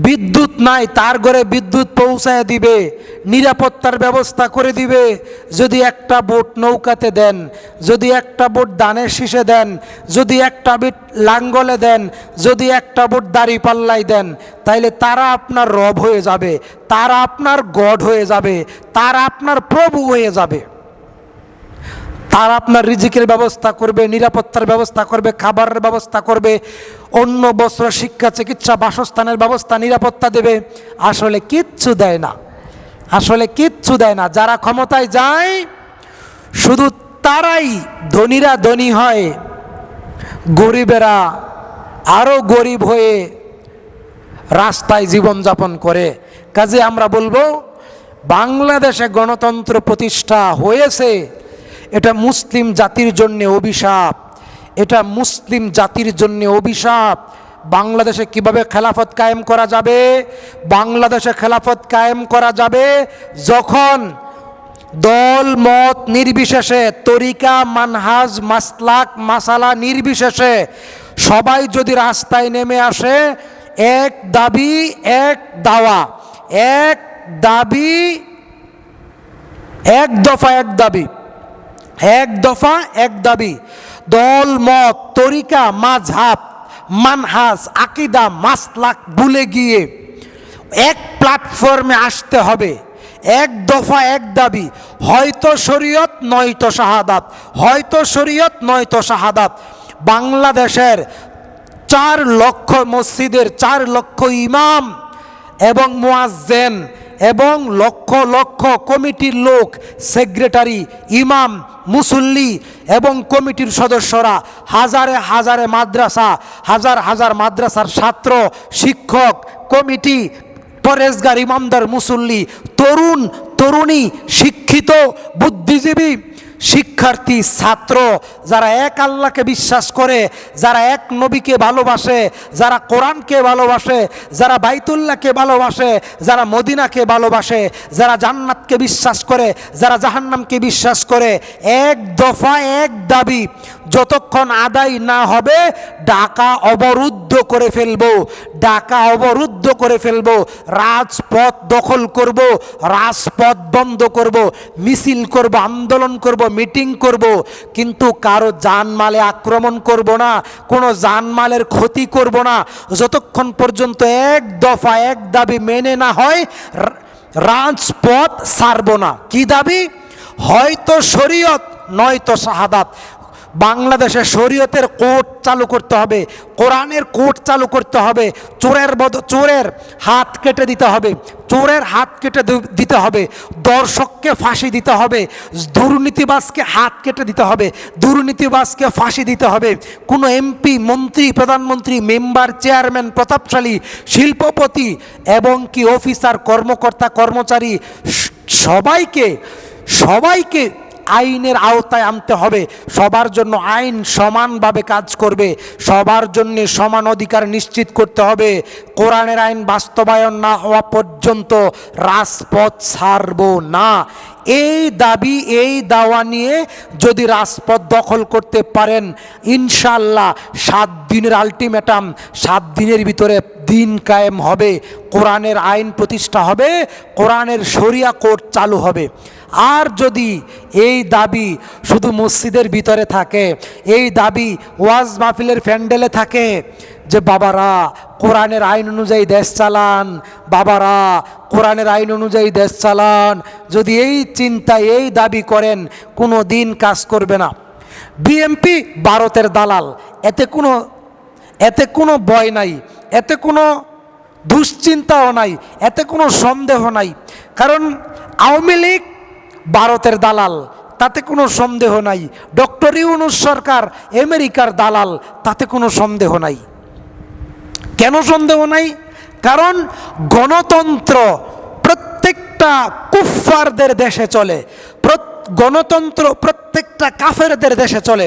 বিদ্যুৎ নাই, তার ঘরে বিদ্যুৎ পৌঁছায় দিবে, নিরাপত্তার ব্যবস্থা করে দিবে। যদি একটা বোট নৌকাতে দেন, যদি একটা বোট ধানের শীষে দেন, যদি একটা বোট লাঙ্গলে দেন, যদি একটা বোট দাঁড়িপাল্লায় দেন, তাইলে তারা আপনার রব হয়ে যাবে, তারা আপনার গড হয়ে যাবে, তারা আপনার প্রভু হয়ে যাবে। তারা আপনার রিজিকের ব্যবস্থা করবে, নিরাপত্তার ব্যবস্থা করবে, খাবারের ব্যবস্থা করবে, অন্য বস্ত্র, শিক্ষা, চিকিৎসা, বাসস্থানের ব্যবস্থা, নিরাপত্তা দেবে। আসলে কিচ্ছু দেয় না, আসলে কিচ্ছু দেয় না। যারা ক্ষমতায় যায় শুধু তারাই, ধনীরা ধনী হয়, গরিবেরা আরও গরিব হয়ে রাস্তায় জীবনযাপন করে। কাজে আমরা বলবো, বাংলাদেশে গণতন্ত্র প্রতিষ্ঠা হয়েছে, এটা মুসলিম জাতির জন্য অভিশাপ, এটা মুসলিম জাতির জন্য অভিশাপ। বাংলাদেশে কিভাবে খেলাফত কায়েম করা যাবে? বাংলাদেশে খেলাফত কায়েম করা যাবে যখন দল মত নির্বিশেষে, তরিকা, মানহাজ, মাসলাক, মাসালা নির্বিশেষে সবাই যদি রাস্তায় নেমে আসে, এক দাবি এক দাওয়া, এক দাবি এক দফা এক দাবি, এক দফা এক দাবি। দল মত, তরিকা, মাযহাব, মানহাজ, আকীদা, মাসলাক ভুলে গিয়ে এক প্ল্যাটফর্মে আসতে হবে, এক দফা এক দাবি। হয়তো শরীয়ত নয়তো শাহাদাত, হয়তো শরীয়ত নয়তো শাহাদাত। বাংলাদেশের 4 লক্ষ মসজিদের 4 লক্ষ ইমাম এবং মুয়াজ্জিন এবং লক্ষ লক্ষ কমিটির লোক, সেক্রেটারি, ইমাম, মুসল্লি এবং কমিটির সদস্যরা, হাজারে হাজারে মাদ্রাসা, হাজার হাজার মাদ্রাসার ছাত্র, শিক্ষক, কমিটি, পরেশগার, ইমামদার, মুসল্লি, তরুণ তরুণী, শিক্ষিত, বুদ্ধিজীবী, শিক্ষার্থী, ছাত্র, যারা এক আল্লাহকে বিশ্বাস করে, যারা এক নবীকে ভালোবাসে, যারা কোরআনকে ভালোবাসে, যারা বাইতুল্লাহকে ভালোবাসে, যারা মদিনাকে ভালোবাসে, যারা জান্নাতকে বিশ্বাস করে, যারা জাহান্নামকে বিশ্বাস করে, এক দফা এক দাবি যতক্ষণ আদায় না হবে ঢাকা অবরুদ্ধ করে ফেলবো, ঢাকা অবরুদ্ধ করে ফেলবো, রাজপথ দখল করব, রাজপথ বন্ধ করব, মিছিল করব, আন্দোলন করব, মিটিং করব, কিন্তু কারো জানমালে আক্রমণ করব না, কোনো জানমালের ক্ষতি করব না, যতক্ষণ পর্যন্ত এক দফা এক দাবি মেনে না হয় রাজপথ ছাড়ব না। কি দাবি? হয়তো শরীয়ত নয়তো শাহাদাত। বাংলাদেশে শরীয়তের কোর্ট চালু করতে হবে, কোরআনের কোর্ট চালু করতে হবে, চোরের হাত কেটে দিতে হবে, চোরের হাত কেটে দিতে হবে, দর্শককে ফাঁসি দিতে হবে, দুর্নীতিবাজকে হাত কেটে দিতে হবে, দুর্নীতিবাজকে ফাঁসি দিতে হবে। কোনো এমপি, মন্ত্রী, প্রধানমন্ত্রী, মেম্বার, চেয়ারম্যান, প্রতাপশালী, শিল্পপতি এবং কি অফিসার, কর্মকর্তা, কর্মচারী সবাইকে আইনের আওতায় আনতে হবে। সবার জন্য আইন সমানভাবে কাজ করবে, সবার জন্য সমান অধিকার নিশ্চিত করতে হবে। কোরআনের আইন বাস্তবায়ন না হওয়া পর্যন্ত রাজপথ ছাড়ব না। এই দাবি, এই দাওয়া নিয়ে যদি রাজপথ দখল করতে পারেন, ইনশাআল্লাহ 7 দিনের আলটিমেটাম, 7 দিনের ভিতরে দিন কায়েম হবে, কোরআনের আইন প্রতিষ্ঠা হবে, কোরআনের শরিয়া কোর্ট চালু হবে। আর যদি এই দাবি শুধু মসজিদের ভিতরে থাকে, এই দাবি ওয়াজ মাহফিলের প্যান্ডেলে থাকে যে বাবারা কোরআনের আইন অনুযায়ী দেশ চালান, বাবারা কোরআনের আইন অনুযায়ী দেশ চালান, যদি এই চিন্তায় এই দাবি করেন, কোনো দিন কাজ করবে না। বিএনপি ভারতের দালাল, এতে কোনো ভয় নাই, এতে কোনো দুশ্চিন্তাও নাই, এতে কোনো সন্দেহ নাই। কারণ আওয়ামী লীগ ভারতের দালাল, তাতে কোনো সন্দেহ নাই। ডক্টর ইউনূস সরকার আমেরিকার দালাল, তাতে কোনো সন্দেহ নাই। কেন সন্দেহ নাই? কারণ গণতন্ত্র প্রত্যেকটা কুফফারদের দেশে চলে, গণতন্ত্র প্রত্যেকটা কাফেরদের দেশে চলে।